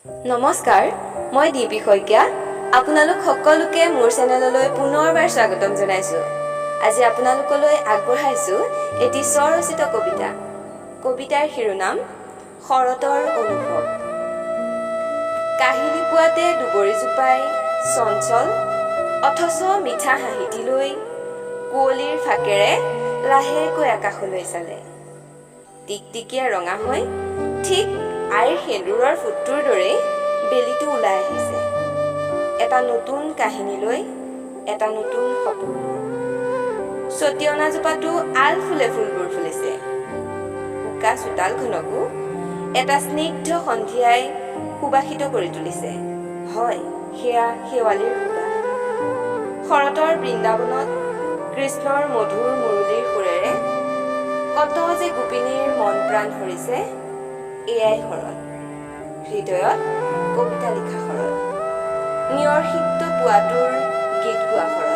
নমস্কাৰ, মই দীপী শইকীয়া। আপোনালোক সকলোকে মোৰ চেনেললৈ পুনৰবাৰ স্বাগতম জনাইছোঁ। আজি আপোনালোকলৈ আগবঢ়াইছোঁ এটি স্বৰচিত কবিতা। কবিতাৰ শিৰোনাম শৰতৰ অনুভৱ। কাহিনী পোৱাতে দুবৰি জোপাই চঞ্চল অথচ মিঠা হাঁহিটি লৈ কুঁৱলীৰ ফাকেৰে লাহেকৈ আকাশলৈ চালে। টিকটিকিয়া ৰঙা হৈ ঠিক আইৰ সেন্দুৰৰ ফুটটোৰ দৰেই বেলিটো ওলাই আহিছে। এটা নতুন কাহিনী লৈ, এটা নতুন সপোন। চতিয়না জোপাটো আল ফুলে ফুলবোৰ ফুলিছে। বোকা চোতালখনকো এটা স্নিগ্ধ সন্ধিয়াই সুবাসিত কৰি তুলিছে। হয়, সেয়া শেৱালিৰ সুবাস। শৰতৰ বৃন্দাবনত কৃষ্ণৰ মধুৰ মুৰলীৰ সুৰেৰে কত যে গোপিনীৰ মন প্ৰাণ হৰিছে। এয়াই শৰৎ, হৃদয়ত কবিতা লিখা শৰৎ, নিয়ৰ সিক্ত পুৱাটোৰ গীত গোৱা শৰৎ।